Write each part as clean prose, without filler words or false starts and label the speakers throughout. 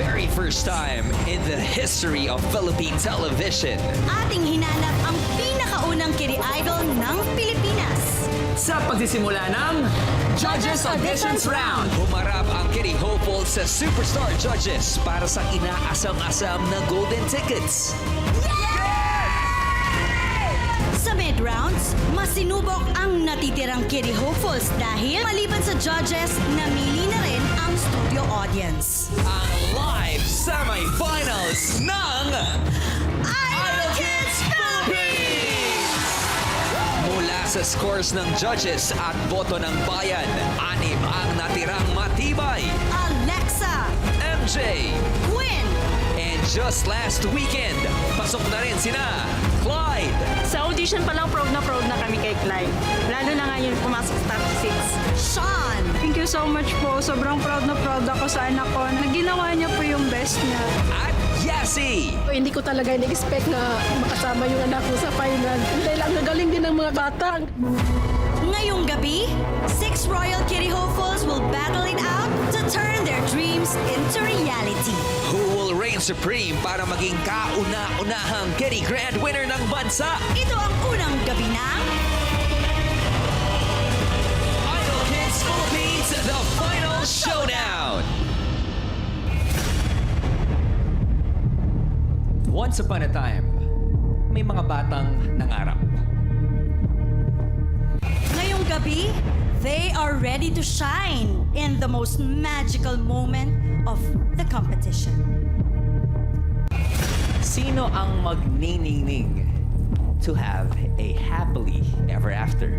Speaker 1: very first time in the history of Philippine television.
Speaker 2: Ating hinanap ang pinakaunang Kitty Idol ng Pilipinas.
Speaker 3: Sa pagsisimula ng Judges Auditions Round.
Speaker 1: Humarap ang Kitty hopefuls sa Superstar Judges para sa inaasam-asam na golden tickets.
Speaker 2: Sa mid-rounds, masinubok ang natitirang Kitty hopefuls dahil maliban sa judges, namili na rin ang studio audience.
Speaker 1: Ang live semifinals ng
Speaker 2: Idol Kids Philippines!
Speaker 1: Mula sa scores ng judges at boto ng bayan, 6 ang natirang matibay.
Speaker 2: Alexa,
Speaker 1: MJ,
Speaker 2: Quinn,
Speaker 1: and just last weekend, pasok na rin sina Clyde,
Speaker 4: Sa audition pa lang proud na kami kay Clyde. Lalo na ngayon pumasok sa top 6.
Speaker 2: Sean,
Speaker 4: Thank you so much po. Sobrang proud ako sa anak ko. Naginawa niya po yung best niya.
Speaker 1: at Yasi.
Speaker 5: Hindi ko talaga in-expect na makasama yung anak ko sa final. Dahil ang gagaling din ng mga bata.
Speaker 2: ngayong gabi, 6 Royal Kitty hopefuls will battle it out to turn their dreams into reality.
Speaker 1: Who will reign supreme para maging kauna-unahang Kitty Grand Winner ng bansa?
Speaker 2: Ito ang unang gabi ng
Speaker 1: Idol Kids Philippines, the final showdown! Once upon a time, may mga batang nangarap.
Speaker 2: ngayong gabi, they are ready to shine in the most magical moment of the competition.
Speaker 1: Sino ang magniningning to have a happily ever after?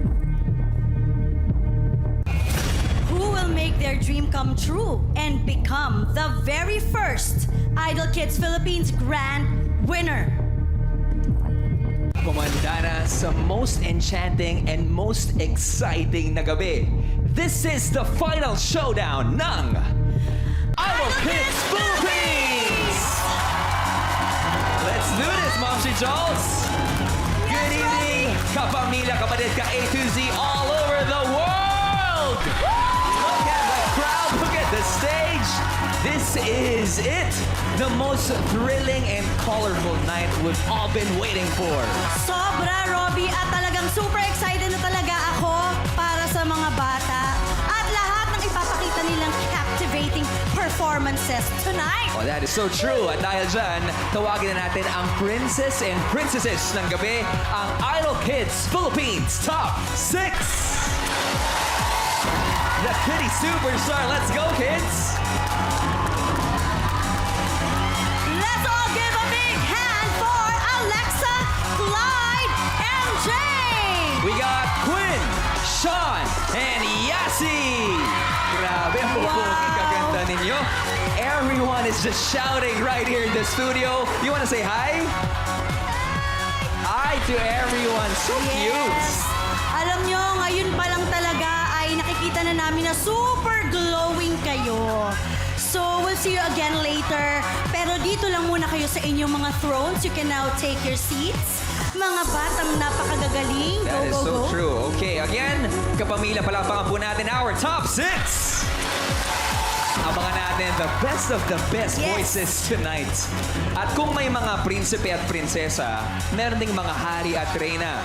Speaker 2: Who will make their dream come true and become the very first Idol Kids Philippines Grand Winner?
Speaker 1: Kumanda na sa most enchanting and most exciting na gabi. This is the final showdown ng Idol Kids Philippines! Let's do this, Mom Si Charles! Good evening, kapamilya, kapatid, ka A to Z all over the world! Look at the crowd, look at the stage! This is it! The most thrilling and colorful night we've all been waiting for.
Speaker 2: Sobra, Robbie, at talagang super excited na talaga ako para sa mga bata at lahat ng ipapakita nilang captivating performances tonight.
Speaker 1: Oh, that is so true. At dahil dyan, tawagin na natin ang princess and princesses ng gabi, ang Idol Kids Philippines Top 6! The Kitty Superstar. Let's go, kids!
Speaker 2: Let's all give a big hand for Alexa, Clyde, MJ!
Speaker 1: We got Quinn, Sean, and Yasi! Grabe, ang pupuking kaganda ninyo. Everyone is just shouting right here in the studio. You want to say hi? Hi to everyone. So cute.
Speaker 2: Alam nyo, ngayon pa lang talaga ay nakikita na namin na super glowing kayo. So, we'll see you again later. Pero dito lang muna kayo sa inyong mga thrones. You can now take your seats. Mga batang napakagagaling. Go,
Speaker 1: That is
Speaker 2: go,
Speaker 1: so
Speaker 2: go.
Speaker 1: true. Okay, again, kapamilya, palakpakan po natin our top 6! Abangan natin the best
Speaker 2: Yes.
Speaker 1: voices tonight. At kung may mga prinsipe at prinsesa, meron ding mga hari at reyna.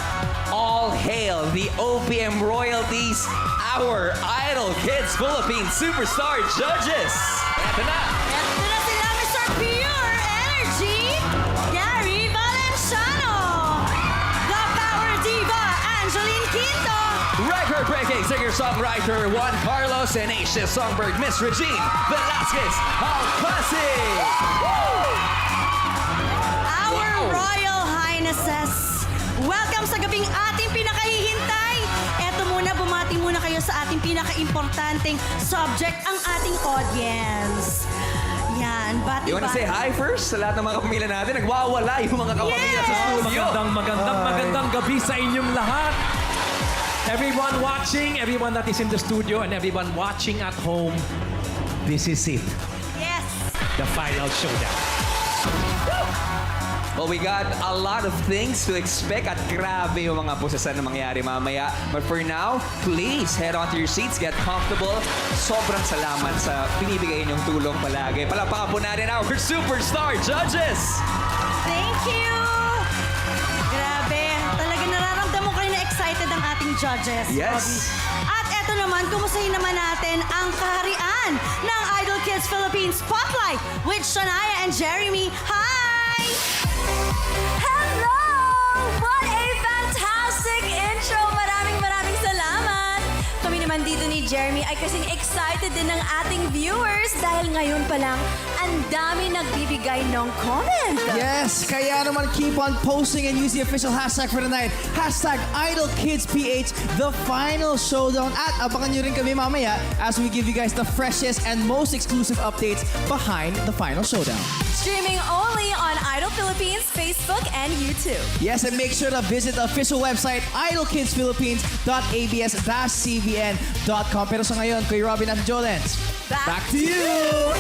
Speaker 1: All hail the OPM royalties, our Idol Kids Philippines Superstar Judges! Eto na!
Speaker 2: Ito na sila, Mr. Pure Energy, Gary Valenciano, the Power Diva, Angeline Quinto,
Speaker 1: Record-breaking singer-songwriter Juan Carlos and Asia Songbird Miss Regine Velasquez Alcacid!
Speaker 2: our
Speaker 1: Wow.
Speaker 2: Royal Highnesses. Welcome sa gabing ating pinakahihintay. Eto muna, bumati muna kayo sa ating pinaka-importanting subject, ang ating audience. Yan,
Speaker 1: You wanna say hi first sa lahat ng mga kapamilya natin? Nagwawala yung mga kapamilya sa
Speaker 2: Yes!
Speaker 1: studio.
Speaker 3: Magandang gabi sa inyong lahat. Everyone watching, everyone that is in the studio, and everyone watching at home, this is it.
Speaker 2: Yes.
Speaker 3: The final showdown.
Speaker 1: Well, we got a lot of things to expect at grabe yung mga pusasan na mangyari mamaya. But for now, please head on to your seats, get comfortable. Sobrang salamat sa binibigay ninyong tulong palagi. Palakpakan po natin our superstar judges!
Speaker 2: Thank you! Grabe, talaga nararamdaman ko rin na excited ang ating judges.
Speaker 1: Yes.
Speaker 2: Bobby. At eto naman, kumustahin naman natin ang kaharian ng Idol Kids Philippines Spotlight with Shania and Jeremy. Hi!
Speaker 6: Hello! What a fantastic intro! Maraming salamat! Kami naman dito ni Jeremy ay kasing excited din ng ating viewers dahil ngayon pa lang ang dami nagbibigay ng comment.
Speaker 7: Yes, kaya naman keep on posting and use the official hashtag for the night. Hashtag IdolKidsPH, the final showdown. At abangan nyo rin kami mamaya as we give you guys the freshest and most exclusive updates behind the final showdown.
Speaker 6: Streaming only on Idol Philippines, Facebook, and YouTube.
Speaker 7: Yes, and make sure to visit the official website, idolkidsphilippines.abs-cbn.com. Pero sa ngayon, Kuya Robin at Jolens, back to you!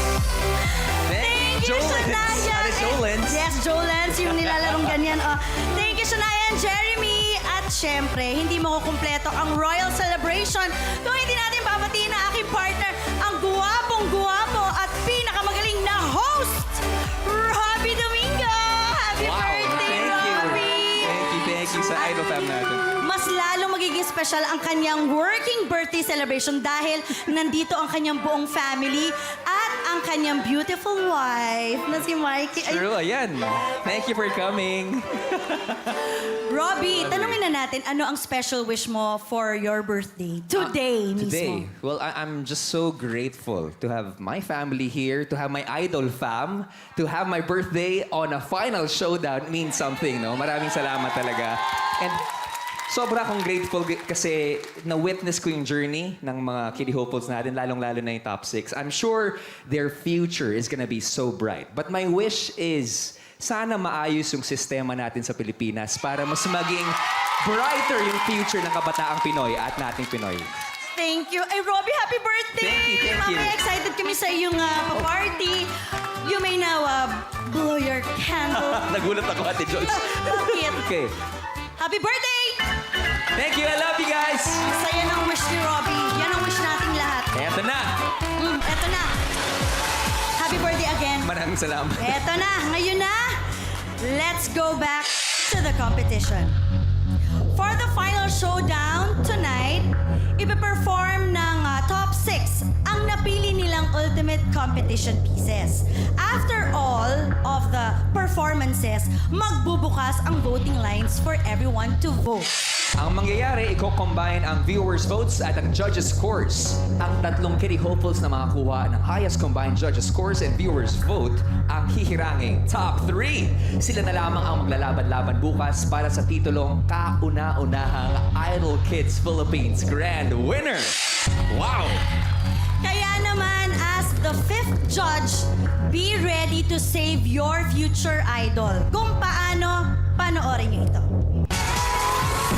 Speaker 2: Thank you, Shania!
Speaker 1: Ano, Jolens?
Speaker 2: Yes, Jolens, yung nilalarong ganyan. Oh. Thank you, Shania and Jeremy. At syempre, hindi mo kukumpleto ang Royal Celebration kung hindi natin babatiin na aking partner, ang guwapong-guwapo at pinakamagaling na host, Robbie Domingo! Happy birthday, Robbie!
Speaker 1: Thank you sa Idol fam natin.
Speaker 2: Mas lalo magiging special ang kanyang working birthday celebration dahil nandito ang kanyang buong family at ang kanyang beautiful wife na si Mikey. Ay,
Speaker 1: True, ayan. Thank you for coming.
Speaker 2: Robbie, tanungin na natin, ano ang special wish mo for your birthday? Today mismo.
Speaker 1: Today, well, I'm just so grateful to have my family here, to have my Idol fam, to have my birthday on a final showdown means something, no? Maraming salamat talaga. And sobra akong grateful kasi na-witness ko yung journey ng mga kiddie hopefuls natin, lalong-lalo na yung top 6. I'm sure their future is gonna be so bright. But my wish is, sana maayos yung sistema natin sa Pilipinas para mas maging brighter yung future ng kabataang Pinoy at nating Pinoy.
Speaker 2: Thank you. Ay, Robbie, happy birthday!
Speaker 1: Thank you.
Speaker 2: Mamaya excited kami sa iyong party. You may now blow your candle.
Speaker 1: Nagulat ako, Ate Joyce.
Speaker 2: Bakit?
Speaker 1: Okay.
Speaker 2: Happy birthday!
Speaker 1: Thank you. I love you guys.
Speaker 2: Saya ng wish ni Robbie. Yan ang wish nating lahat.
Speaker 1: Eto na.
Speaker 2: Eto na. Happy birthday again.
Speaker 1: Maraming salamat.
Speaker 2: Eto na. Ngayon na. Let's go back to the competition. For the final showdown tonight, ipe-perform ng top 6 ang napili nilang ultimate competition pieces. After all of the performances, magbubukas ang voting lines for everyone to vote.
Speaker 1: Ang mangyayari, i-combine ang viewers' votes at ang judges' scores. Ang tatlong kiddie hopefuls na makakuha ng highest combined judges' scores and viewers' vote ang hihiranging top 3. Sila na lamang ang maglalaban-laban bukas para sa titulong kauna-unahang Idol Kids Philippines Grand Winner. Wow!
Speaker 2: Kaya naman, as the 5th judge, be ready to save your future idol. Kung paano, panoorin niyo ito.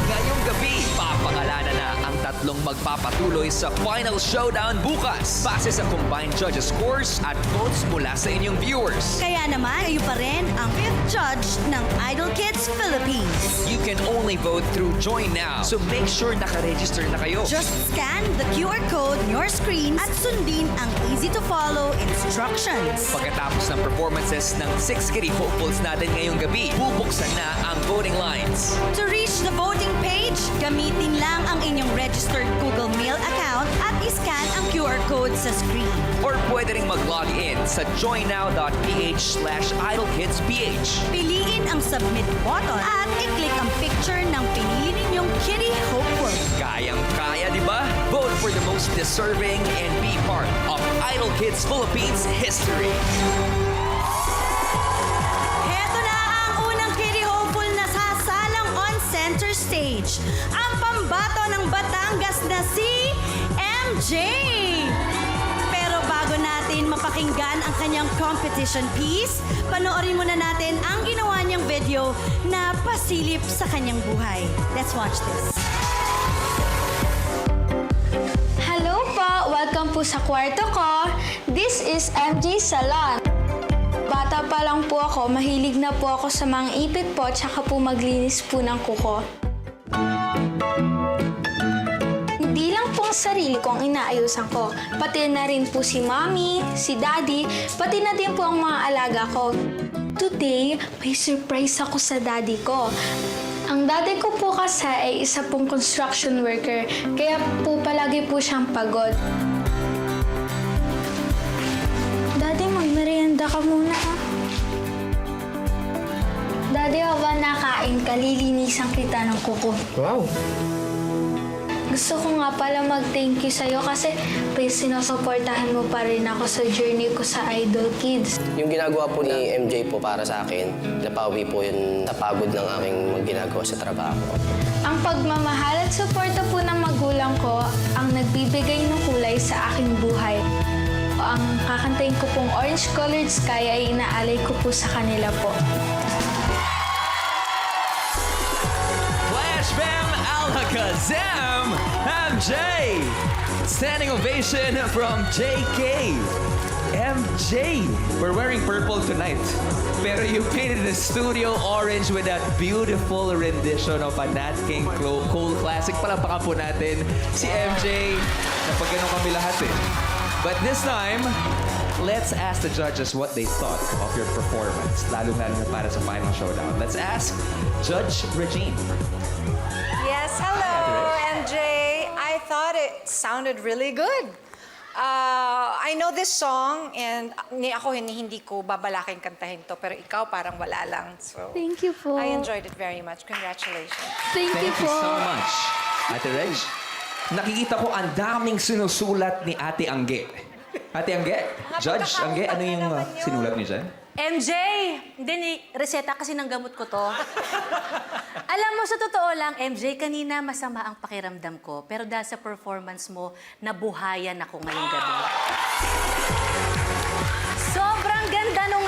Speaker 1: Ngayong gabi, papangalanan na ang tatlong magpapatuloy sa final showdown bukas. Base sa combined judges scores at votes mula sa inyong viewers.
Speaker 2: Kaya naman, kayo pa rin ang 5th judge ng Idol Kids Philippines.
Speaker 1: You can only vote through Join Now. So make sure nakaregister na kayo.
Speaker 2: Just scan the QR code on your screen at sundin ang easy-to-follow instructions.
Speaker 1: Pagkatapos ng performances ng 6 kiddie hopefuls natin ngayong gabi, bubuksan na ang voting lines.
Speaker 2: To reach the voting page, gamitin lang ang inyong registered Google Mail account at iscan ang QR code sa screen.
Speaker 1: Or pwede ring mag-log in sa joinnow.ph/idolkidsph.
Speaker 2: Piliin ang submit button at i-click ang picture ng pinili ninyong kiddie hopeful.
Speaker 1: Kayang-kaya, di ba? Vote for the most deserving and be part of Idol Kids Philippines history.
Speaker 2: Heto na ang unang kiddie hopeful na sasalang on center stage. Ang pambato ng Batangas na si MJ. Pero bago natin mapakinggan ang kanyang competition piece, panoorin muna natin ang ginawa niyang video na pasilip sa kanyang buhay. Let's watch this.
Speaker 8: Hello po! Welcome po sa kwarto ko. This is MG Salon. Bata bata pa lang po ako, mahilig na po ako sa mga ipit po, tsaka po maglinis po ng kuko. Hindi lang po ang sarili ko ang inaayusan ko. Pati na rin po si Mommy, si Daddy, pati na din po ang mga alaga ko. Today, may surprise ako sa daddy ko. Ang daddy ko po kasi ay isa pong construction worker, kaya po palagi po siyang pagod. Daddy, magmerienda ka muna ah. Daddy, habang nakain ka, lilinisan kita ng kuko.
Speaker 3: Wow!
Speaker 8: Gusto ko nga pala mag-thank you sa'yo kasi sinusuportahan mo pa rin ako sa journey ko sa Idol Kids.
Speaker 9: Yung ginagawa po ni MJ po para sa akin, napawi po yun sa pagod ng aking ginagawa sa trabaho.
Speaker 8: Ang pagmamahal at suporta po ng magulang ko ang nagbibigay ng kulay sa aking buhay. Ang kakantayin ko pong Orange Colored Sky ay inaalay ko po sa kanila po.
Speaker 1: Flash Bam Alakazam, MJ! Standing ovation from JK. MJ, we're wearing purple tonight. Pero you painted the studio orange with that beautiful rendition of a Nat King Cole classic. Palapakan po natin si MJ. Napag ganun kami lahat eh. But this time, let's ask the judges what they thought of your performance. Lalo-lalo na para sa final showdown. Let's ask Judge Regine.
Speaker 10: Yes, hello, MJ. I thought it sounded really good. I know this song and hindi ko babalaking kantahin to, pero ikaw parang wala lang. So,
Speaker 8: Thank you po.
Speaker 10: I enjoyed it very much. Congratulations.
Speaker 8: Thank you
Speaker 1: Thank you
Speaker 8: po.
Speaker 1: so much, Ate Reg. Nakikita ko ang daming sinusulat ni Ate Angge. Ate Angge, Judge Angge, ano yung sinulat niyo dyan?
Speaker 2: MJ! Hindi, reseta kasi ng gamot ko to. Alam mo, sa totoo lang, MJ, kanina masama ang pakiramdam ko. Pero dahil sa performance mo, nabuhayan ako ngayong gabi. Sobrang ganda nung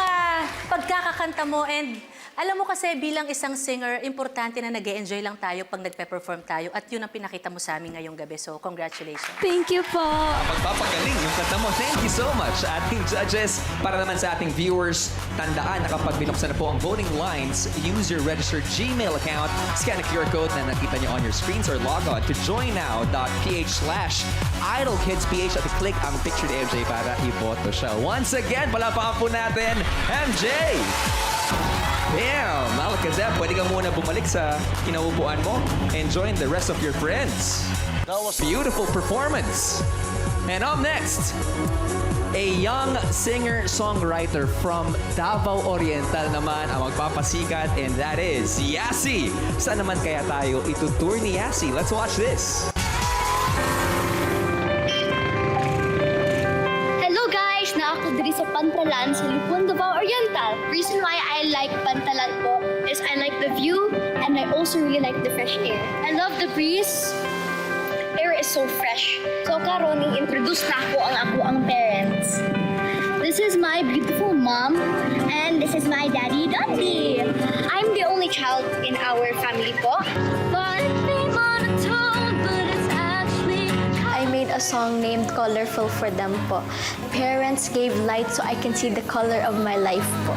Speaker 2: pagkakakanta mo and alam mo kasi bilang isang singer, importante na nag-e-enjoy lang tayo pag nagpe-perform tayo at yun ang pinakita mo sa amin ngayong gabi. So, congratulations.
Speaker 8: Thank you po.
Speaker 1: Magpapagaling yung kanta mo. Thank you so much, ating judges. Para naman sa ating viewers, tandaan na kapag binuksan na po ang voting lines, use your registered Gmail account, scan a QR code na nakita nyo on your screens or log on to joinnow.ph/idolkidsph at i-click ang picture ni MJ para iboto siya. Once again, palapakan po natin, MJ! Damn! Alakazam, pwede ka muna bumalik sa kinaupuan mo and join the rest of your friends. That was beautiful performance. And up next, a young singer-songwriter from Davao Oriental naman ang magpapasikat and that is Yasi. Saan naman kaya tayo itutour ni Yasi? Let's watch this.
Speaker 8: Hello guys! Na ako diri sa Pantalan sa Lupon, Davao Oriental. Reason why I like Pantalan po is I like the view and I also really like the fresh air. I love the breeze. Air is so fresh. So karon i-introduce na ako ang parents. This is my beautiful mom and this is my daddy Dundee. I'm the only child in our family po. But it may monotone, but it's actually I made a song named Colorful for them po. Parents gave light so I can see the color of my life po.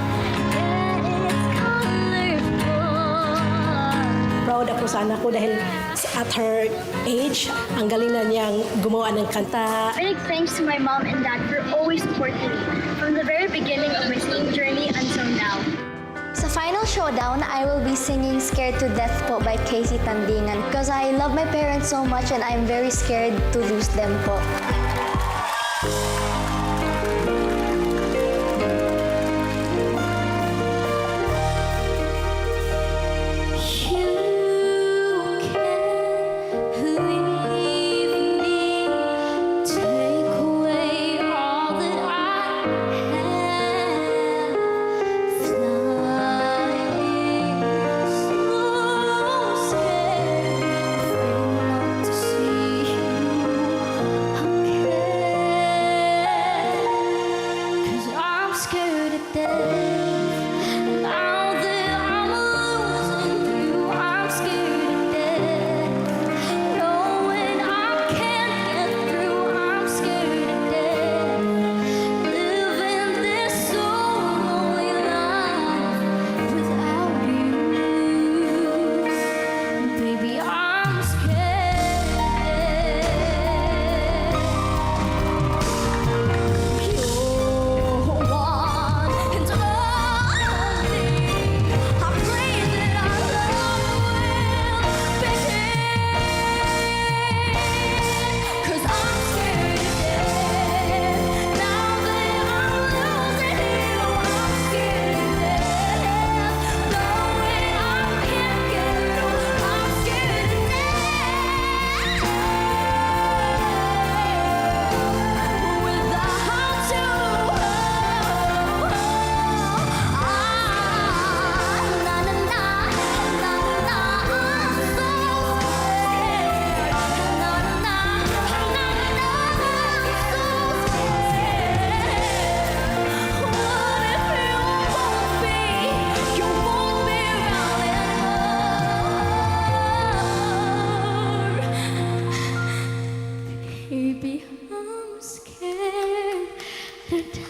Speaker 5: Proud ako sa anak ko dahil at her age, ang galing na niyang gumawa ng kanta.
Speaker 8: Big thanks to my mom and dad for always supporting me from the very beginning of my singing journey until now. Sa final showdown, I will be singing Scared to Death po by Casey Tandingan because I love my parents so much and I'm very scared to lose them po.
Speaker 2: Yasi!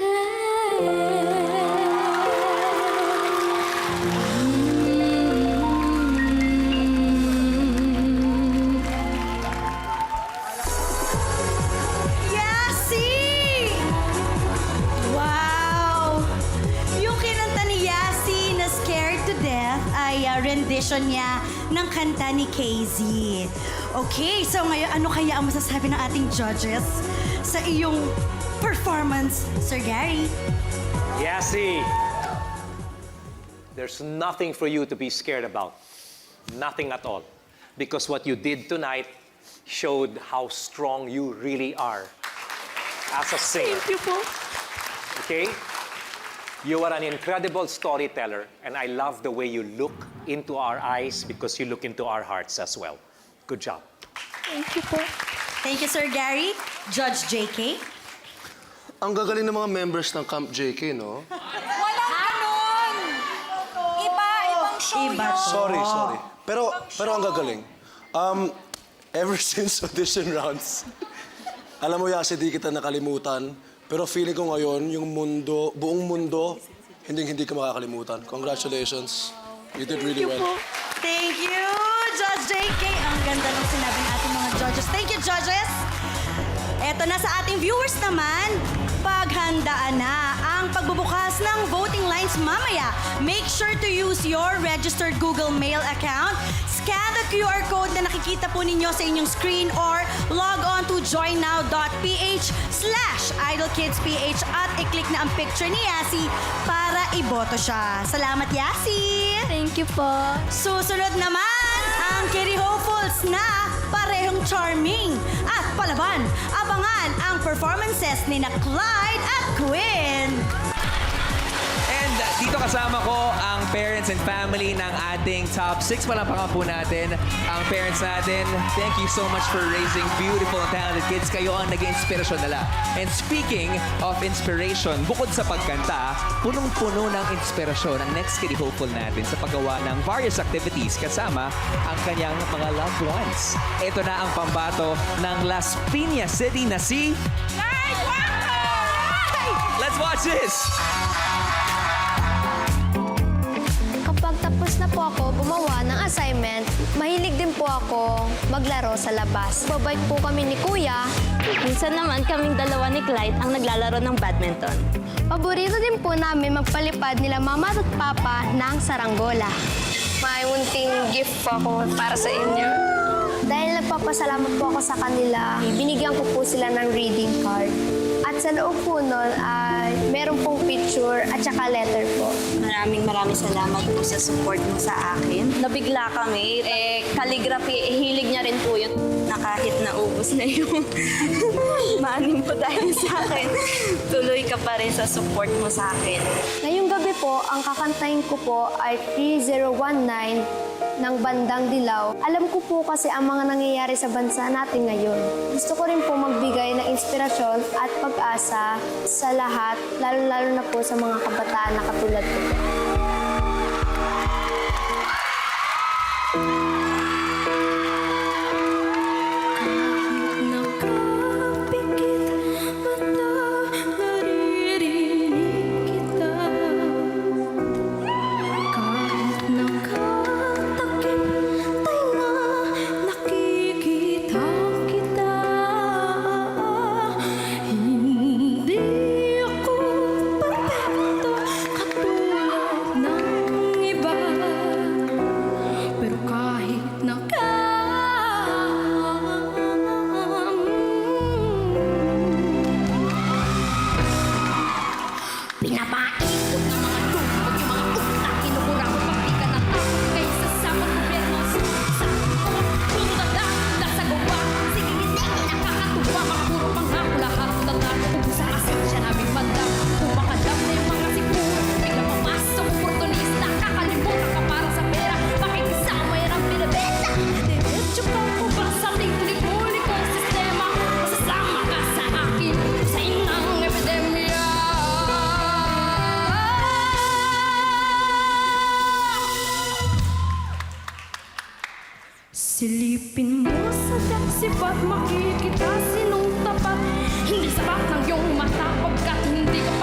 Speaker 2: Wow! Yung kinanta ni Yasi na Scared to Death ay rendition niya ng kanta ni KZ. Okay, so ngayon, ano kaya ang masasabi ng ating judges sa iyong performance, Sir Gary?
Speaker 3: Yasi, there's nothing for you to be scared about. Nothing at all. Because what you did tonight showed how strong you really are as a singer.
Speaker 2: Thank you po.
Speaker 3: Okay? You are an incredible storyteller, and I love the way you look into our eyes because you look into our hearts as well. Good job.
Speaker 2: Thank you po. Thank you, Sir Gary. Judge JK?
Speaker 11: Ang gagaling ng mga members ng Camp JK, no?
Speaker 10: Walang ganon! Ibang show
Speaker 2: Iba
Speaker 10: yun.
Speaker 11: Sorry. Pero ang gagaling. Ever since audition rounds, alam mo, Yasi, di kita nakalimutan. Pero feeling ko ngayon, yung mundo, buong mundo, hindi ka makakalimutan. Congratulations. You did really well.
Speaker 2: Thank you, Judge JK. Ang ganda ng sinabi ng ating mga judges. Thank you, judges. Eto na sa ating viewers naman, paghandaan na ang pagbubukas ng voting lines mamaya. Make sure to use your registered Google Mail account. Scan the QR code na nakikita po ninyo sa inyong screen or log on to joinnow.ph/idolkidsph at i-click na ang picture ni Yasi para iboto siya. Salamat, Yasi!
Speaker 8: Thank you po.
Speaker 2: Susunod naman ang Kitty Hopefuls na parehong charming at palaban. Abangan ang performances ni na Clyde at Quinn.
Speaker 1: And dito kasama ko ang parents and family ng ating top 6. Palampakan po natin ang parents natin. Thank you so much for raising beautiful and talented kids. Kayo ang naging inspirasyon nila. And speaking of inspiration, bukod sa pagkanta, punong-puno ng inspirasyon ang next Kitty Hopeful natin sa paggawa ng various activities kasama ang kanyang mga loved ones. Ito na ang pambato ng Las Piñas City na si... Let's watch this!
Speaker 8: Kapag tapos na po ako gumawa ng assignment, mahilig din po ako maglaro sa labas. Babay po kami ni Kuya. Minsan naman kaming dalawa ni Clyde ang naglalaro ng badminton. Paborito din po namin magpalipad nila Mama at Papa ng saranggola. May munting gift po ako para sa inyo. Dahil nagpapasalamat po ako sa kanila, binigyan ko po sila ng reading card. At sa loob po nun ay meron pong picture at saka letter po.
Speaker 4: Maraming salamat po sa support mo sa akin. Nabigla kami. Calligraphy, hilig niya rin po yun. Na kahit naubos na yung maning po dahil sa akin, tuloy ka pa rin sa support mo sa akin.
Speaker 8: Ngayong gabi po, ang kakantahin ko po ay 3019 ng Bandang Dilaw. Alam ko po kasi ang mga nangyayari sa bansa natin ngayon. Gusto ko rin po magbigay ng inspirasyon at pag-asa sa lahat, lalo-lalo na po sa mga kabataan na katulad ko.
Speaker 4: Silipin mo sa daksipat, makikita sinong tapat. Hindi sapat ng iyong mata, pagkat hindi ka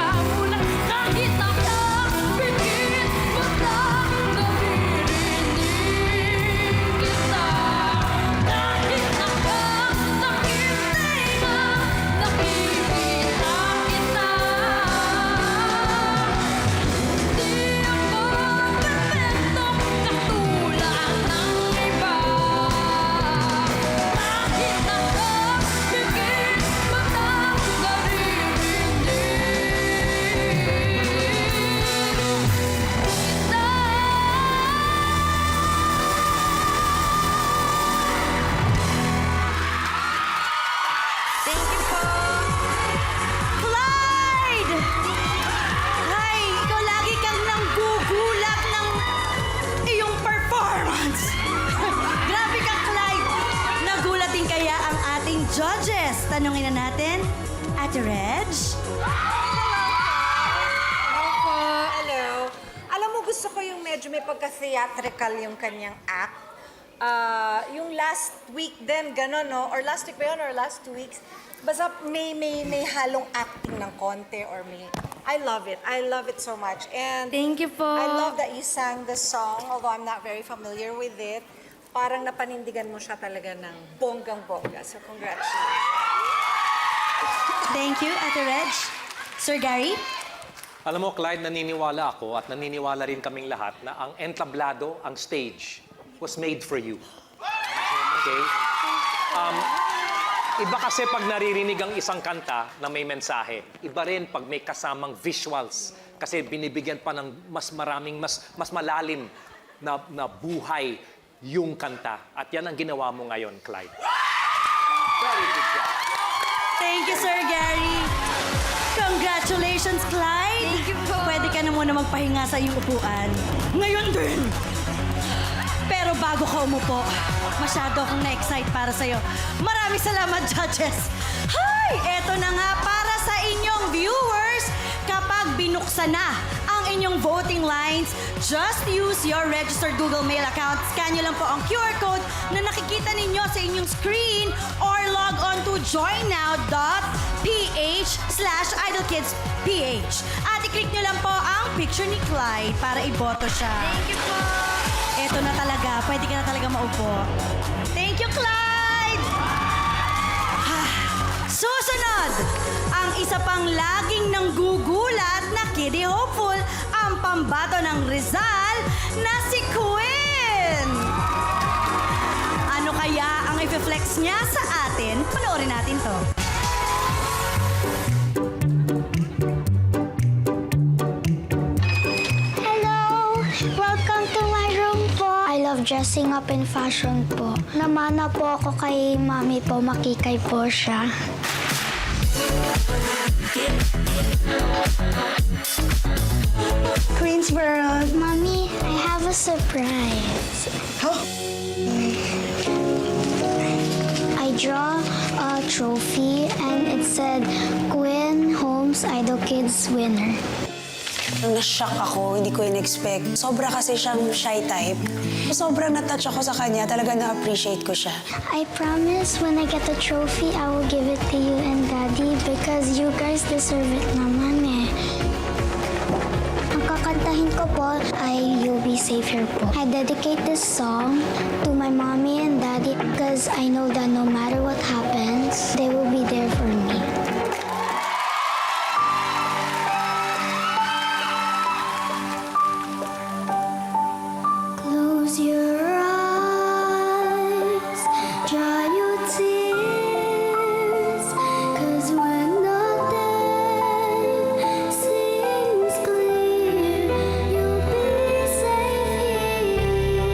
Speaker 2: tanungin na natin, Ate Reg.
Speaker 10: Hello. Alam mo, gusto ko yung medyo may pagka-theatrical yung kanyang act. Yung last week din, gano'n, no? Or last week ba yun? Or last 2 weeks? Basta may halong acting ng konti or may... I love it. I love it so much. And
Speaker 6: Thank you po.
Speaker 10: I love that you sang the song, although I'm not very familiar with it. Parang napanindigan mo siya talaga ng bonggang-bongga. So, congratulations.
Speaker 2: Thank you, Ate Reg. Sir Gary?
Speaker 3: Alam mo, Clyde, naniniwala ako at naniniwala rin kaming lahat na ang entablado, ang stage, was made for you. Okay? Iba kasi pag naririnig ang isang kanta na may mensahe. Iba rin pag may kasamang visuals. Kasi binibigyan pa ng mas maraming, mas malalim na buhay yung kanta. At yan ang ginawa mo ngayon, Clyde. Very good job.
Speaker 2: Thank you, Sir Gary. Congratulations, Clyde.
Speaker 6: Thank you po.
Speaker 2: Pwede ka na muna magpahinga sa iyong upuan. Ngayon din. Pero bago ka umupo, masyado akong na-excite para sa'yo. Maraming salamat, judges. Hi! Eto na nga para sa inyong viewers. Kapag binuksan na ang inyong voting lines, just use your registered Google Mail account. Scan nyo lang po ang QR code na nakikita ninyo sa inyong screen or log on to joinnow.ph/idolkidsph. At i-click nyo lang po ang picture ni Clyde para iboto siya.
Speaker 6: Thank you po.
Speaker 2: Eto na talaga. Pwede ka na talaga maupo. Thank you, Clyde! Susunod, ang isa pang laging nanggugulat na Kiddy Hopeful, ang pambato ng Rizal na si Quinn. Ano kaya ang i-flex niya sa atin? Panoorin natin to.
Speaker 8: Hello! Welcome to my room po. I love dressing up in fashion po. Namana po ako kay mami po, makikay po siya.
Speaker 12: Queen's World.
Speaker 8: Mommy, I have a surprise. I draw a trophy and it said Quinn Holmes Idol Kids winner.
Speaker 12: Na-shock ako, hindi ko in-expect. Sobra kasi siyang shy type. Sobrang na-touch ako sa kanya, talaga na-appreciate ko siya.
Speaker 8: I promise when I get the trophy, I will give it to you and Daddy because you guys deserve it naman eh. Ang kakantahin ko po ay You'll Be Safe Here po. I dedicate this song to my mommy and daddy because I know that no matter what happens, they will be there for me. Close your eyes, dry your tears, 'cause when the day seems clear, you'll be safe here.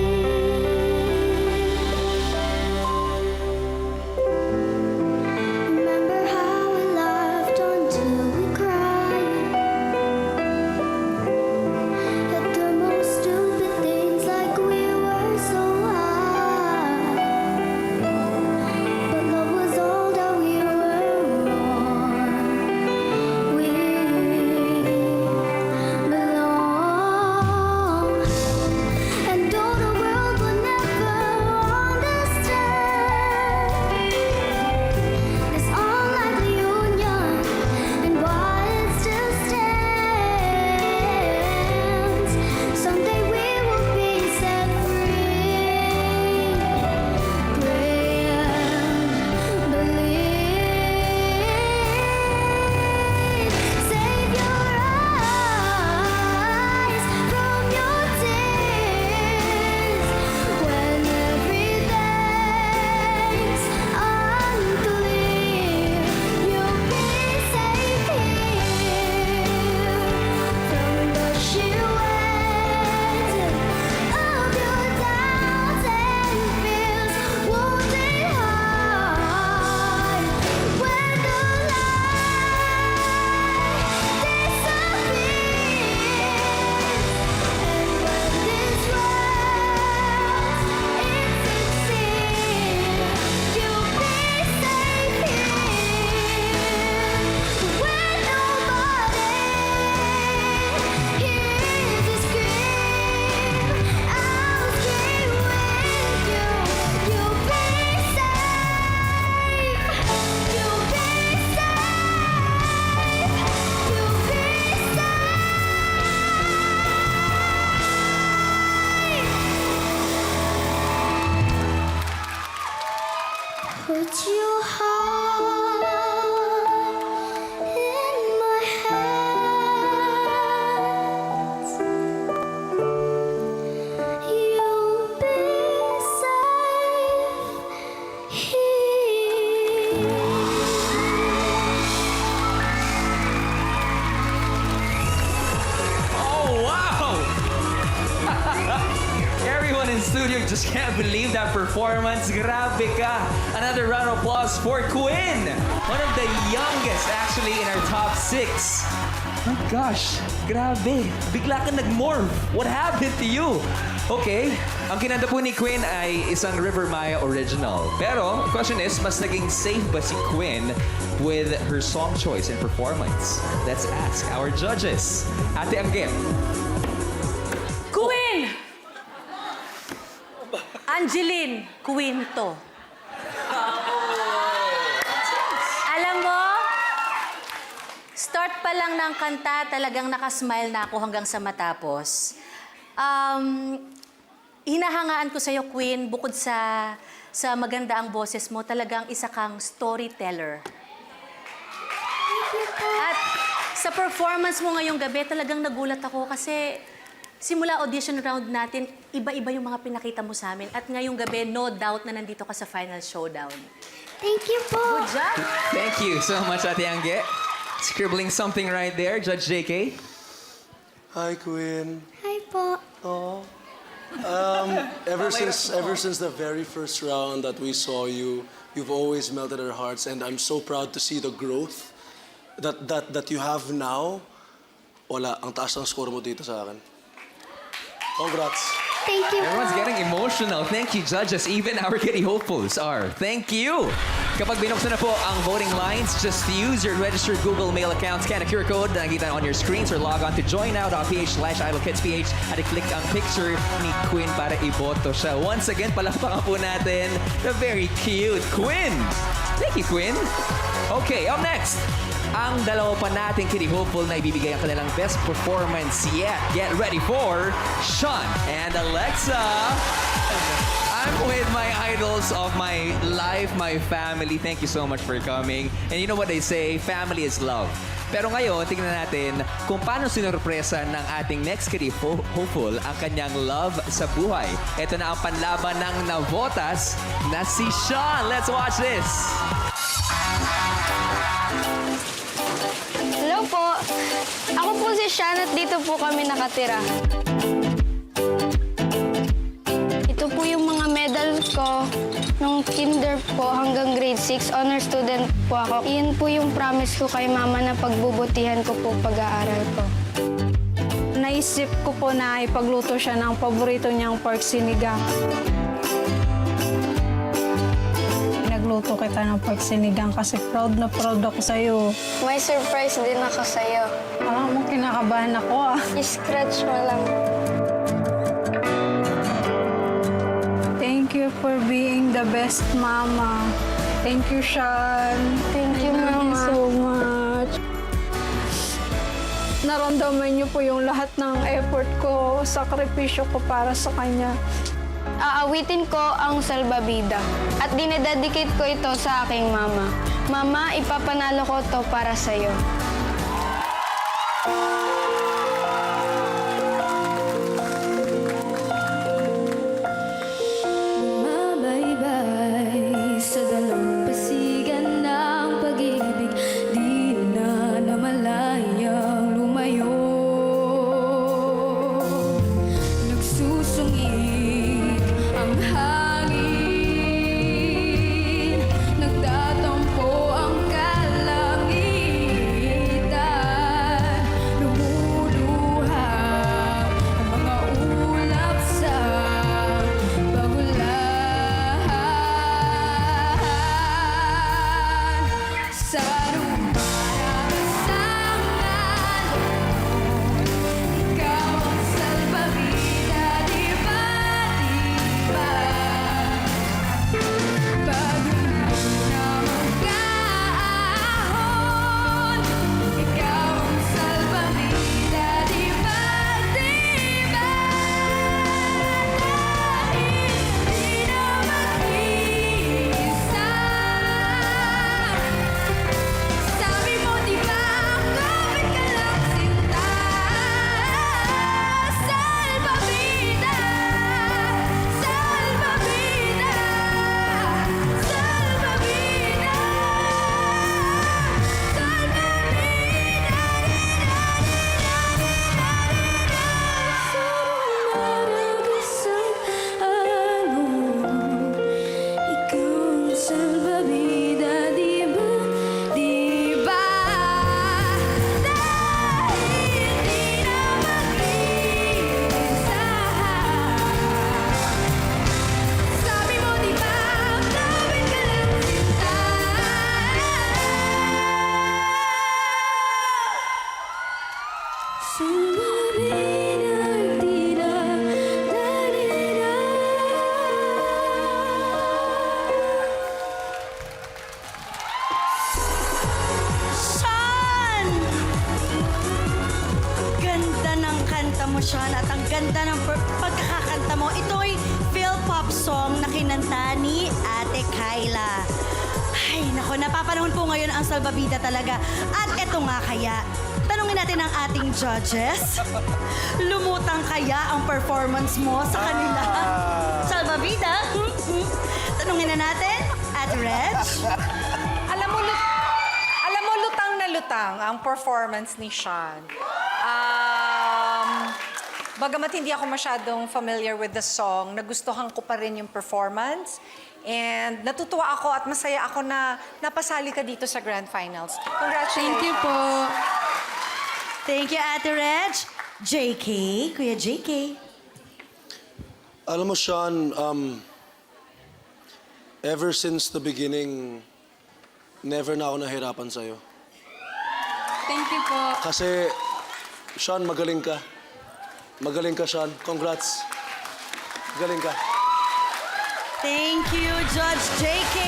Speaker 1: just can't believe that performance. Grabe ka. Another round of applause for Quinn. One of the youngest actually in our top 6. Oh gosh, grabe. Bigla ka nag-morph. What happened to you? Okay, ang kinanta po ni Quinn ay isang River Maya original. Pero, question is, mas naging safe ba si Quinn with her song choice and performance? Let's ask our judges. Ate Angge.
Speaker 2: Queen! Angeline Quinto. Alam mo, start pa lang ng kanta, talagang nakasmile na ako hanggang sa matapos. Hinahangaan ko sa'yo, Queen, bukod sa maganda ang boses mo, talagang isa kang storyteller. At sa performance mo ngayong gabi, talagang nagulat ako kasi simula audition round natin, iba-iba yung mga pinakita mo sa amin. At ngayong gabi, no doubt na nandito ka sa final showdown.
Speaker 8: Thank you po.
Speaker 2: Good job!
Speaker 1: Thank you so much, Ate Angge. Scribbling something right there, Judge JK.
Speaker 11: Hi, Quinn.
Speaker 8: Hi po.
Speaker 11: Oh. Ever since the very first round that we saw you, you've always melted our hearts, and I'm so proud to see the growth that you have now. Wala, ang taas ng score mo dito sa akin. Congrats.
Speaker 8: Thank you po.
Speaker 1: Everyone's getting emotional. Thank you, judges. Even our kitty hopefuls are. Thank you. Kapag binuksan na po ang voting lines, just use your registered Google Mail account, scan a QR code na nakita on your screens, or log on to joinnow.ph/idolkidsph at i-click ang picture ni Quinn para iboto siya. Once again, palakpakan po natin the very cute Quinn. Thank you, Quinn. Okay, up next, ang dalawa pa nating kitty hopeful na ibibigay ang kanilang best performance yet. Get ready for Sean and Alexa. I'm with my idols of my life, my family. Thank you so much for coming. And you know what they say, family is love. Pero ngayon, tingnan natin kung paano sinurpresa ng ating next kitty hopeful ang kanyang love sa buhay. Ito na ang panlaban ng navotas na si Sean. Let's watch this.
Speaker 8: Hello po. Ako po si Sean at dito po kami nakatira. Ito po yung mga medals ko nung kinder po hanggang grade 6. Honor student po ako. Iyan po yung promise ko kay mama na pagbubutihan ko po pag-aaral ko.
Speaker 5: Naisip ko po na ipagluto siya ng paborito niyang pork sinigang. Nagluto kita ng pork sinigang kasi proud na proud ako sa'yo.
Speaker 8: May surprise din ako sa'yo.
Speaker 5: Parang mo kinakabahan ako ah.
Speaker 8: I-scratch mo lang.
Speaker 5: Thank you for being the best mama. Thank you, Sean.
Speaker 8: Thank you, Mama.
Speaker 5: So much. Naramdaman niyo po yung lahat ng effort ko, sakripisyo ko para sa kanya.
Speaker 8: Aawitin ko ang Salbabida at dinededicate ko ito sa aking mama. Mama, ipapanalo ko to para sa'yo.
Speaker 6: Mabaybay sa dalampasigan ng pag-ibig, di na namalayang lumayo. Nagsusungit ang hangin, nagtatampo ang kalangin.
Speaker 2: Sean! Ganda ng kanta mo, Sean, at ang ganda ng pagkakakanta mo. Ito ay Phil-pop song na kinanta ni Ate Kyla. Ay, nako, napapanahon po ngayon ang salbabida talaga. At eto nga kaya, tanungin natin ang ating judges. Lumutang kaya ang performance mo sa kanila? Salbabida? Tanungin na natin, Ate Reg.
Speaker 10: Alam mo, lutang na lutang ang performance ni Sean. Bagamat hindi ako masyadong familiar with the song, nagustuhan ko pa rin yung performance. And natutuwa ako at masaya ako na napasali ka dito sa Grand Finals. Congratulations.
Speaker 2: Thank you po. Thank you, Ate Reg. JK, Kuya JK.
Speaker 11: Alam mo, Sean, ever since the beginning, never na ako nahirapan sa'yo.
Speaker 6: Thank you po.
Speaker 11: Kasi, Sean, magaling ka. Magaling ka, Sean. Congrats. Galing ka.
Speaker 2: Thank you, Judge JK.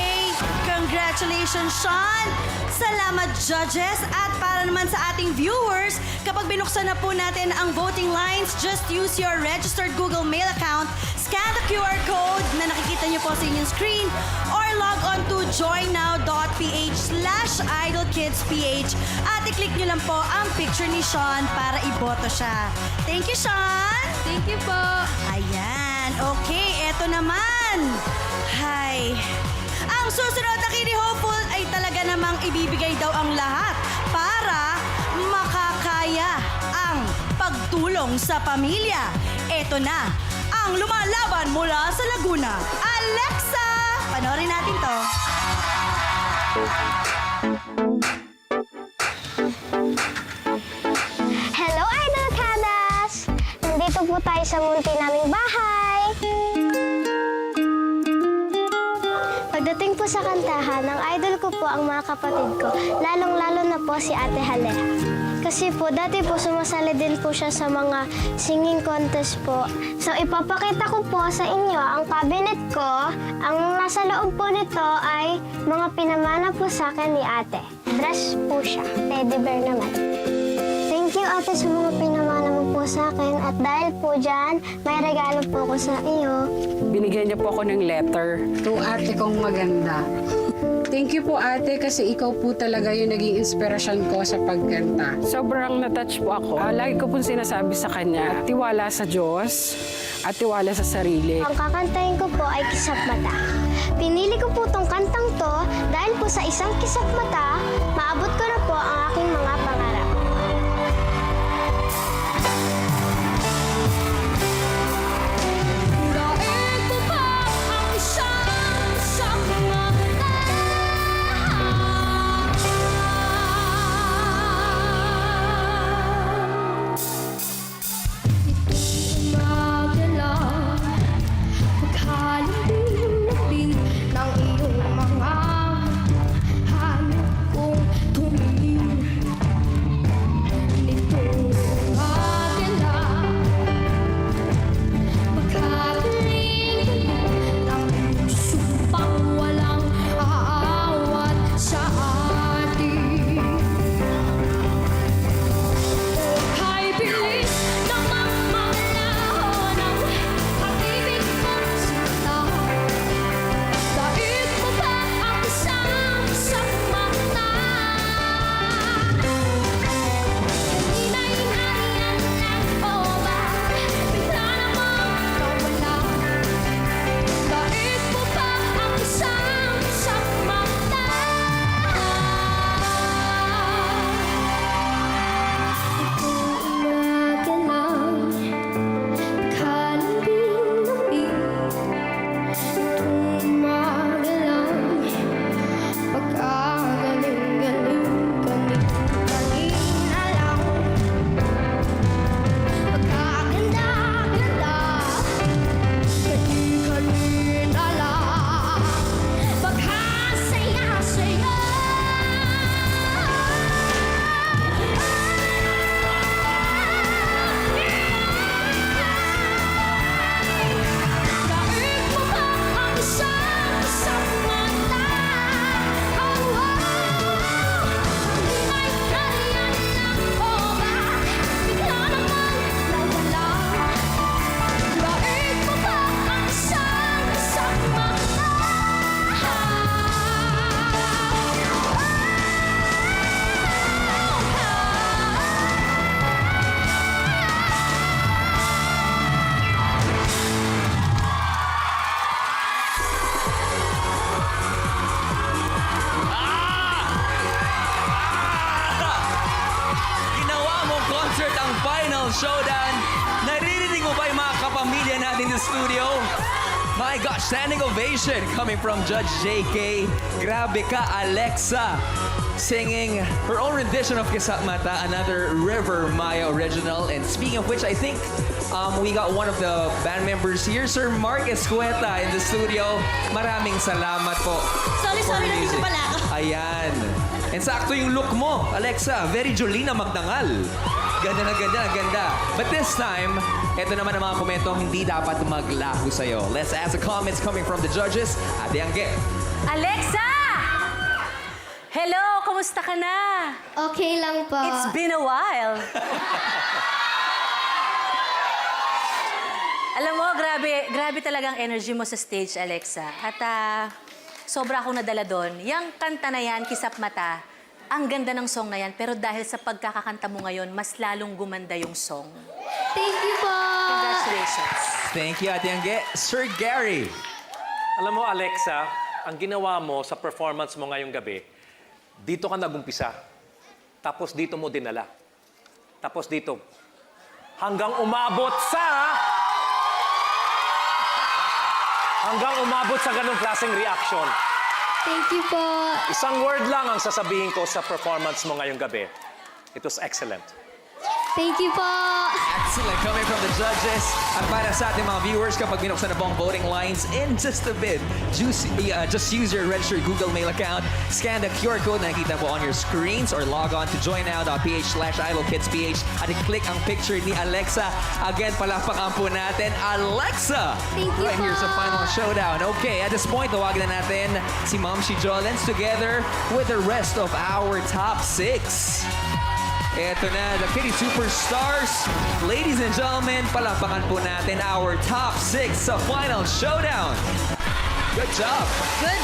Speaker 2: Congratulations, Sean. Salamat, judges. At para naman sa ating viewers, kapag binuksan na po natin ang voting lines, just use your registered Google Mail account, scan the QR code na nakikita niyo po sa inyong screen, or log on to joynow.ph/idolkidsph at i-click niyo lang po ang picture ni Sean para iboto siya. Thank you, Sean.
Speaker 6: Thank you po.
Speaker 2: Ayan. Okay, eto naman. Hay. Ang susunod na Kini Hopeful ay talaga namang ibibigay daw ang lahat para makakaya ang pagtulong sa pamilya. Eto na, ang lumalaban mula sa Laguna. Alexa! Panoorin natin to.
Speaker 8: Hello, Idol Kadas! Nandito po tayo sa munti naming bahay. Pagdating po sa kantahan, ang idol ko po ang mga kapatid ko, lalong-lalo na po si Ate Hale. Kasi po, dati po sumasali din po siya sa mga singing contest po. So, ipapakita ko po sa inyo ang cabinet ko. Ang nasa loob po nito ay mga pinamana po sa akin ni Ate. Dress po siya, teddy bear naman. Thank you, Ate, sa mga pinamana mo po sa akin. At dahil po dyan, may regalo po ako sa iyo.
Speaker 13: Binigyan niya po ako ng letter. To ate kong maganda. Thank you po, ate, kasi ikaw po talaga yung naging inspirasyon ko sa pagkanta. Sobrang na-touch po ako. Lagi ko pong sinasabi sa kanya, tiwala sa Diyos at tiwala sa sarili.
Speaker 8: Ang kakantahin ko po ay Kisap Mata. Pinili ko po tong kantang to dahil po sa isang kisap mata, maabot ko na po ang aking mga pangarap.
Speaker 14: Ng iyong mga hanap ko
Speaker 1: final showdown. Naririnig mo ba yung mga kapamilya natin sa studio? My gosh, standing ovation coming from Judge JK. Grabe ka, Alexa. Singing her own rendition of Kisap Mata, another River Maya original. And speaking of which, I think we got one of the band members here, Sir Mark Escueta, in the studio. Maraming salamat po.
Speaker 2: Sorry, nandito pala ako.
Speaker 1: Ayan. And sakto yung look mo, Alexa. Very Jolina Magdangal. Ganda na ganda. But this time, eto naman ang mga komentong hindi dapat maglaho sa'yo. Let's ask the comments coming from the judges. Ate Angge.
Speaker 6: Alexa! Hello, kumusta ka na?
Speaker 8: Okay lang po.
Speaker 6: It's been a while. Alam mo, grabe talagang energy mo sa stage, Alexa. At sobra akong nadala doon. Yang kanta na yan, Kisap Mata, ang ganda ng song na yan. Pero dahil sa pagkakakanta mo ngayon, mas lalong gumanda yung song.
Speaker 8: Thank you po.
Speaker 6: Congratulations.
Speaker 1: Thank you, Ate Angge. Sir Gary.
Speaker 3: Alam mo, Alexa, ang ginawa mo sa performance mo ngayong gabi, dito ka nagumpisa. Tapos dito mo dinala. Tapos dito. Hanggang umabot sa ganong klaseng reaction.
Speaker 8: Thank you po.
Speaker 3: Isang word lang ang sasabihin ko sa performance mo ngayong gabi. It was excellent.
Speaker 8: Thank you po.
Speaker 1: Excellent coming from the judges. At para sa ating mga viewers, kapag binuksan na po ang voting lines in just a bit, just use your registered Google Mail account, scan the QR code na nakita po on your screens, or log on to joinnow.ph/idolkidsph at i-click ang picture ni Alexa. Again, palakpakan po natin, Alexa!
Speaker 8: Thank you
Speaker 1: Right
Speaker 8: po.
Speaker 1: here sa final showdown. Okay, at this point, tawagin na natin si Ma'am Shi Jolens together with the rest of our top 6. Eto na, the Kitty Superstars. Ladies and gentlemen, palakpakan po natin our top 6 sa final showdown. Good job.
Speaker 2: Good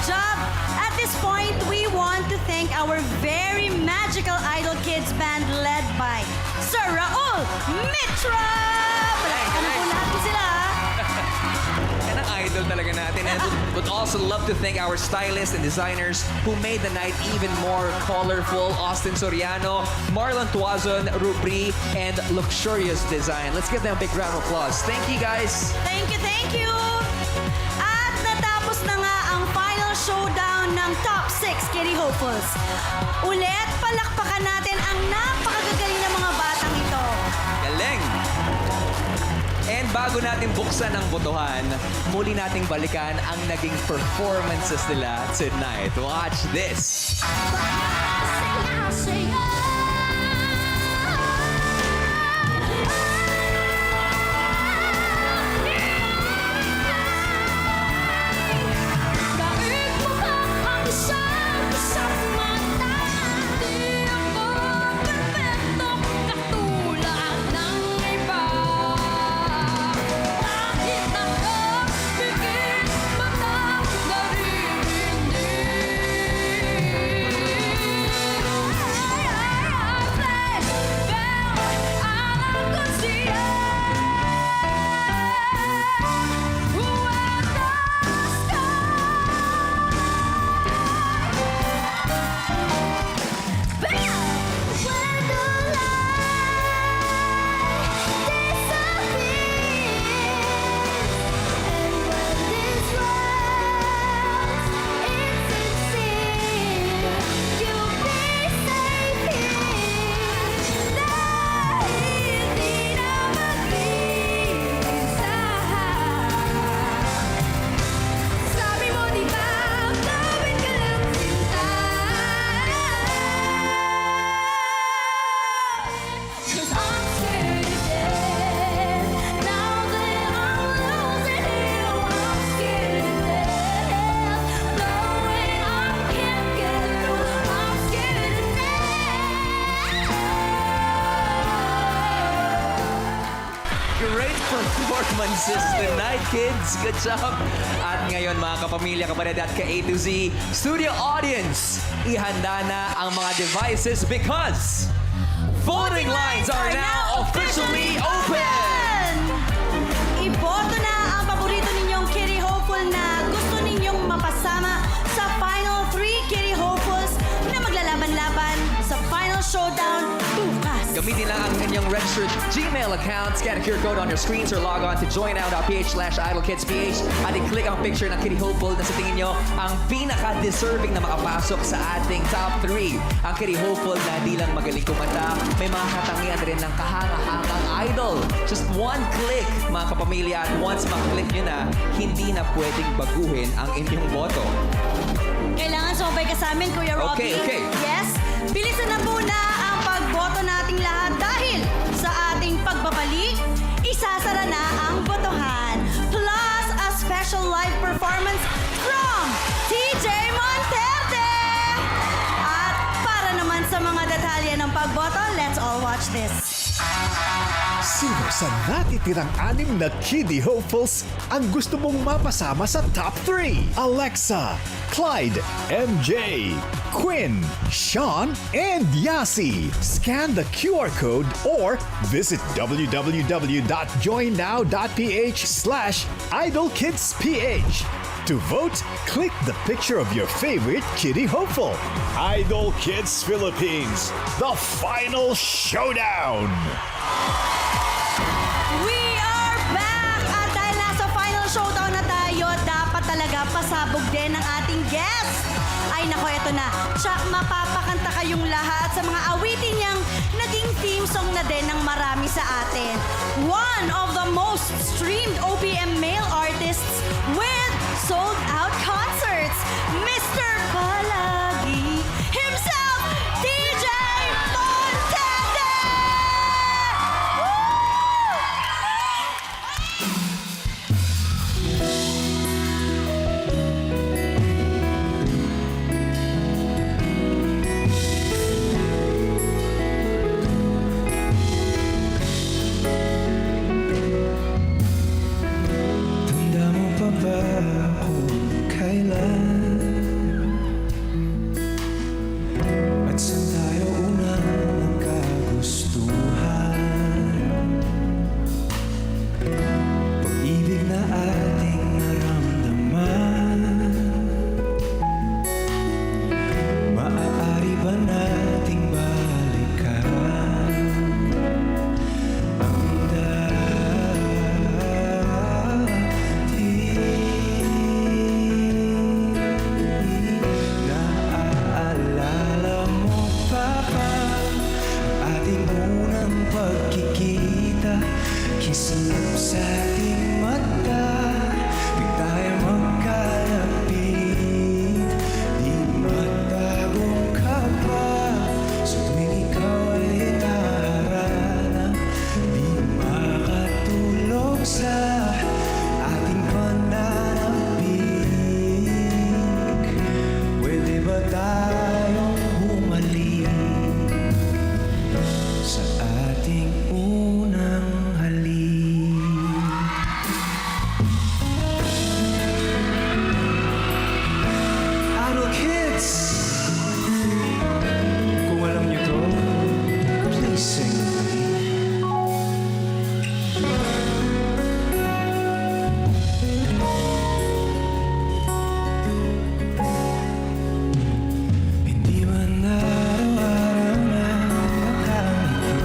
Speaker 2: job. At this point, we want to thank our very magical Idol Kids band led by Sir Raul Mitra. Palakpakan po natin sila.
Speaker 1: Yan ang idol talaga natin. And would also love to thank our stylists and designers who made the night even more colorful. Austin Soriano, Marlon Tuazon, Rubri, and Luxurious Design. Let's give them a big round of applause. Thank you, guys.
Speaker 2: Thank you. At natapos na nga ang final showdown ng top 6 Kitty Hopefuls. Ulit, palakpakan natin ang napakagagaling ng mga batang ito.
Speaker 1: Galing! And bago natin buksan ang botohan, muli nating balikan ang naging performances nila tonight. Watch this! Great performances tonight, kids. Good job. At ngayon, mga kapamilya, kapatid at ka-A to Z studio audience, ihanda na ang mga devices because voting lines are now officially open!
Speaker 2: Iboto na ang paborito ninyong Kitty Hopeful na gusto ninyong mapasama sa Final 3 Kitty Hopefuls na maglalaban-laban sa Final Showdown bukas.
Speaker 1: Gamitin lang ang inyong registered Gmail account. Scan the QR code on your screens or log on to joinnow.ph/idolkidsph at i-click ang picture ng Kitty Hopeful na sa tingin nyo ang pinaka-deserving na makapasok sa ating top 3. Ang Kitty Hopeful na di lang magaling kumanta, may mga katangian rin ng kahanga-hangang idol. Just one click, mga kapamilya, at once maklik nyo na, hindi na pwedeng baguhin ang inyong boto.
Speaker 2: Kailangan sumabay ka sa amin, Kuya Robbie.
Speaker 1: Okay.
Speaker 2: Yes? Bilisan na muna ang pagboto nating lahat dahil sa ating pagbabalik, isasara na ang botohan. Plus, a special live performance from TJ Monterde! At para naman sa mga detalye ng pagboto, let's all watch this.
Speaker 14: Sino sa natitirang 6 na Kitty Hopefuls ang gusto mong mapasama sa top 3? Alexa, Clyde, MJ, Quinn, Sean, and Yasi. Scan the QR code or visit www.joinnow.ph/idolkidsph. To vote, click the picture of your favorite Kitty Hopeful. Idol Kids Philippines, the final showdown!
Speaker 2: We are back! At dahil nasa final showdown na tayo, dapat talaga pasabog din ang ating guest. Ay nako, eto na. Tsak, mapapakanta kayong lahat sa mga awitin niyang naging theme song na din ng marami sa atin. One of the most streamed OPM male artists with sold-out concerts, Mr. Palagi himself, DJ Monterde!
Speaker 15: Tanda mo pa ba kung kailan at saan tayo unang nagkagustuhan? Pag-ibig na ating naramdaman, maaari ba nating balikan ang Naaalala mo pa ba ang ating unang pagkikita? Kislap sa ating mata, di tayo magkalapit. Di matagong ka pa sa tuwing ikaw ay naharana. Di makatulog sa ating pananapik. Pwede ba tayong bumalik sa ating unang halik? Idol Kids! Kung alam niyo to, please sing with me. Hindi man araw-araw na makamit,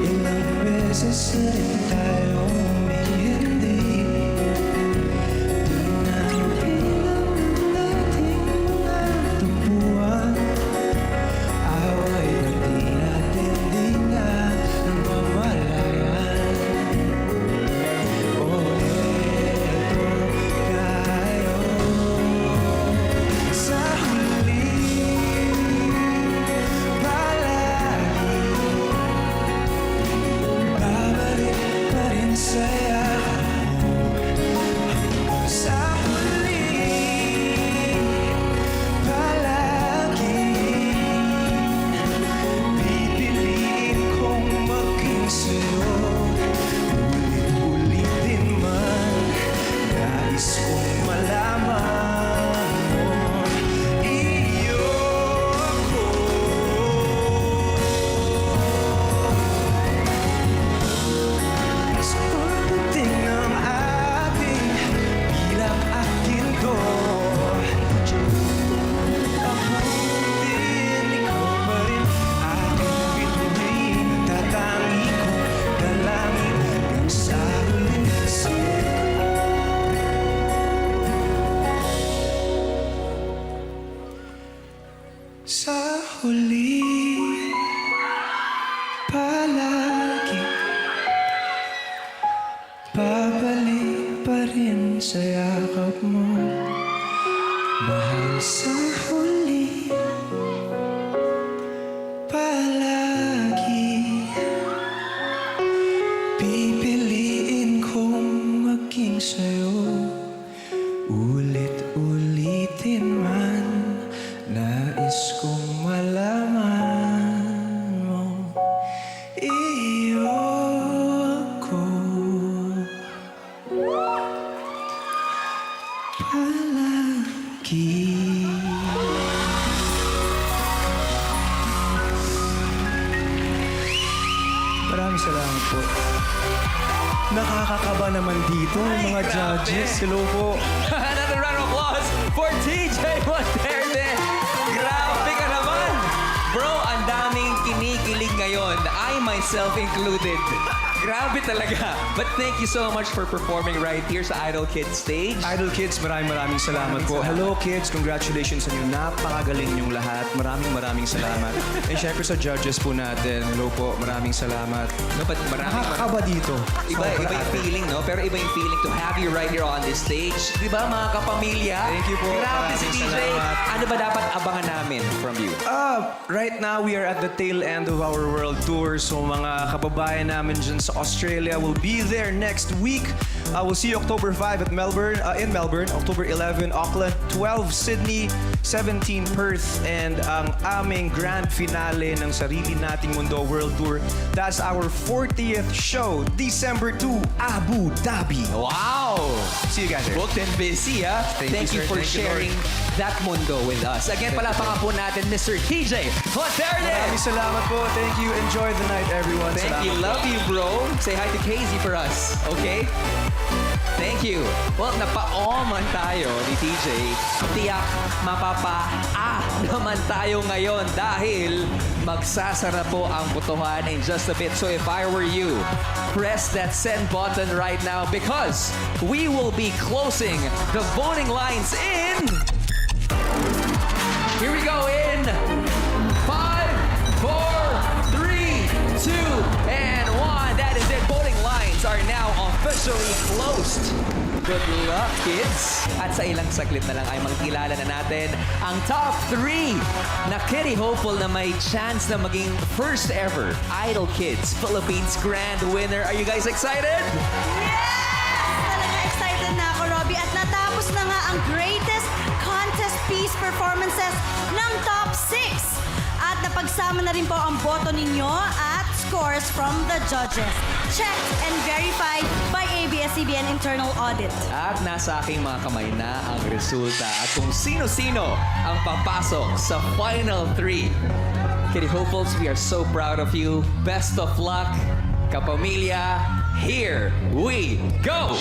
Speaker 15: ilang beses na rin tayo umihindi. Di na bilang nating mga tampuan, away na di natin di na namamalayan. O eto tayo sa huli, palagi babalik Iyoko palagi. Maraming salamat po. Nakakakaba naman dito ang mga judges. Hello po.
Speaker 1: Another round of applause for TJ Monterde. Grabe ka naman. Bro, ang daming kinikilig ngayon. I myself included. Grabe talaga. But thank you so much for performing right here sa Idol Kids stage.
Speaker 15: Idol Kids, maraming salamat po. Hello kids, congratulations sa inyo. Napakagaling niyong lahat. Maraming salamat. And syempre sa judges po natin. Hello po, maraming salamat.
Speaker 1: No, but
Speaker 15: Nakakakaba dito.
Speaker 1: Iba yung feeling, no? Pero iba yung feeling to have you right here on this stage. Di ba, mga kapamilya?
Speaker 15: Thank you po.
Speaker 1: Grabe si
Speaker 15: Maraming
Speaker 1: TJ.
Speaker 15: salamat.
Speaker 1: Ano ba dapat abangan namin from you?
Speaker 15: Right now, we are at the tail end of our world tour. So mga kababayan namin dyan sa Australia will be there next week. We'll see you October 5 at Melbourne, in Melbourne, October 11, Auckland, 12, Sydney, 17, Perth, and ang aming grand finale ng Sarili Nating Mundo World Tour. That's our 40th show, December 2, Abu Dhabi.
Speaker 1: Wow!
Speaker 15: See you guys there.
Speaker 1: Booked and busy, ha?
Speaker 15: Thank you, sir.
Speaker 1: for
Speaker 15: Thank you,
Speaker 1: sharing that mundo with us. Again, palakpakan po natin, Mr. TJ Monterde.
Speaker 15: Maraming salamat po. Thank you. Enjoy the night, everyone.
Speaker 1: Thank you.
Speaker 15: Salamat
Speaker 1: Love you, bro. Say hi to Casey for us, okay? Thank you. Well, napa-on tayo ni TJ. Tiyak naman tayo ngayon dahil magsasara po ang botohan in just a bit. So if I were you, press that send button right now because we will be closing the voting lines in... Here we go in 5, 4, 3, 2, and 1. That is it. Voting lines are now officially closed. Good luck, kids. At sa ilang saglit na lang ay magkilala na natin ang top 3 na Kitty Hopeful na may chance na maging first ever Idol Kids Philippines Grand Winner. Are you guys excited?
Speaker 2: Talaga excited na ako, Robbie. At natapos na nga ang greatest contest piece performances ng top 6. At napagsama na rin po ang boto ninyo at scores from the judges. Checked and verified by ABS-CBN Internal Audit.
Speaker 1: At nasa aking mga kamay na ang resulta at kung sino-sino ang papasok sa Final 3. Kitty Hopefuls, we are so proud of you. Best of luck, kapamilya. Here we go!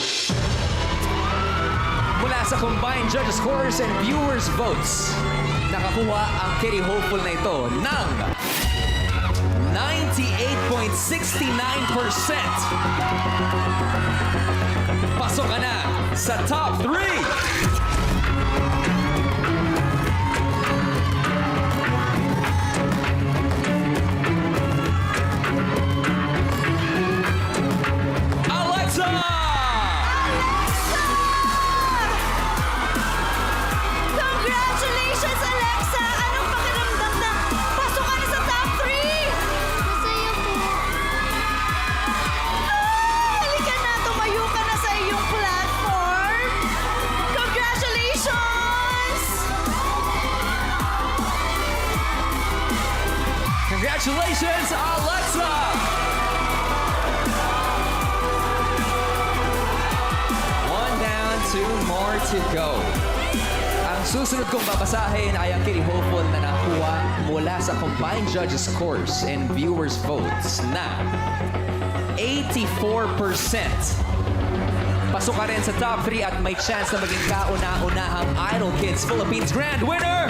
Speaker 1: Mula sa combined judges' scores and viewers' votes, nakakuha ang Kitty Hopeful na ito ng 98.69%. Pasok ka na sa top 3!
Speaker 2: Congratulations, Alexa! Anong pakiramdam na pasok ka na sa top 3?
Speaker 8: Masaya po.
Speaker 2: Halika na, tumayo ka na sa iyong platform. Congratulations!
Speaker 1: Congratulations, Alexa! One down, 2 more to go. Ang susunod kong babasahin ay ang Kitty Hopeful na nakuha mula sa combined judges' scores and viewers' votes na 84%. Pasok ka rin sa top 3 at may chance na maging kauna-unahang Idol Kids Philippines Grand Winner!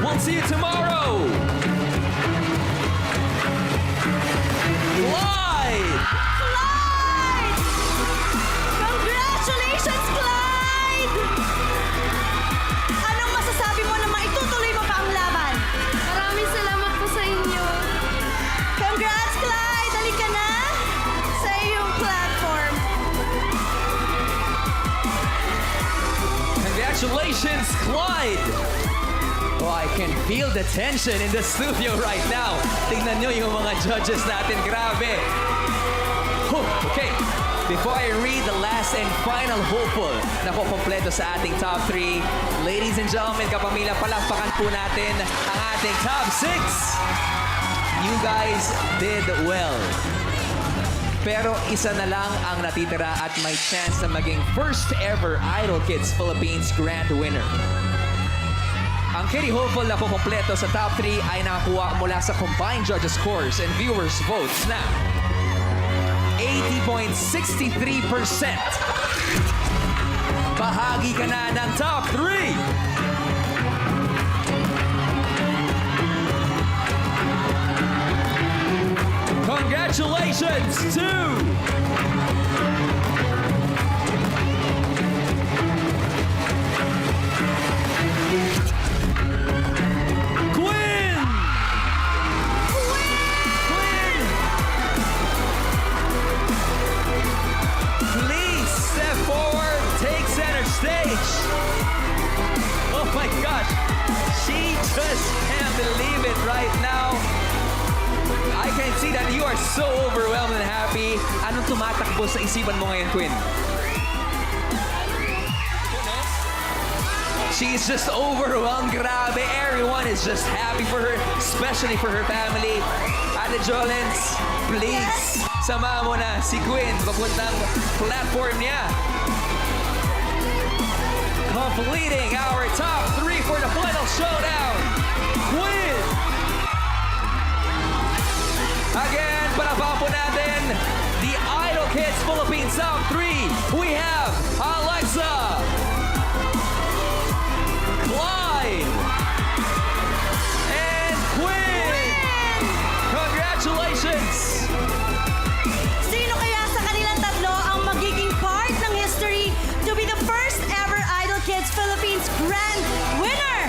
Speaker 1: We'll see you tomorrow! Clyde!
Speaker 2: Clyde! Congratulations, Clyde! Anong masasabi mo na maitutuloy mo pa ang laban?
Speaker 8: Maraming salamat po sa inyo.
Speaker 2: Congrats, Clyde! Halika na sa iyong platform.
Speaker 1: Congratulations, Clyde! Oh, I can feel the tension in the studio right now. Tingnan nyo yung mga judges natin. Grabe. Okay. Before I read the last and final hopeful na kukumpleto sa ating top 3, ladies and gentlemen, kapamilya, palakpakan po natin ang ating top 6. You guys did well. Pero isa na lang ang natitira at may chance na maging first ever Idol Kids Philippines Grand Winner. Ang Kitty Hopeful na kukumpleto sa top 3 ay nakakuha mula sa combined judges scores and viewers votes na 80.63%. Bahagi ka na ng top 3. Congratulations to Quinn! Please step forward, take center stage. Oh my gosh, she just can't believe it right now. I can see that you are so overwhelmed and happy. Anong tumatakbo sa isipan mo ngayon, Quinn? She's just overwhelmed. Grabe. Everyone is just happy for her, especially for her family. Ate Jolens, please, sama mo na si Quinn papuntang platform niya. Completing our top 3 for the final showdown. Quinn! Again, palakpakan po natin the Idol Kids Philippines top 3. We have Alexa, Clyde, and Quinn. Congratulations!
Speaker 2: Sino kaya sa kanilang tatlo ang magiging part ng history to be the first ever Idol Kids Philippines Grand Winner?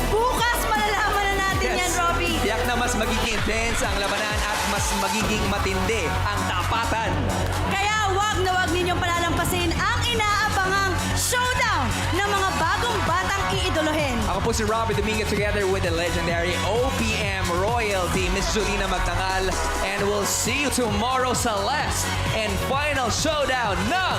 Speaker 2: Bukas malalaman na natin yan, Robbie.
Speaker 1: Tiyak na mas magiging intense ang labanan at mas magiging matindi ang tapatan.
Speaker 2: Kaya wag na wag ninyong palalampasin ang inaabangang showdown ng mga bagong batang iidolohin.
Speaker 1: Ako po si Robbie Dominguez together with the legendary OPM royalty, Miss Julina Magtangal. And we'll see you tomorrow sa last and final showdown ng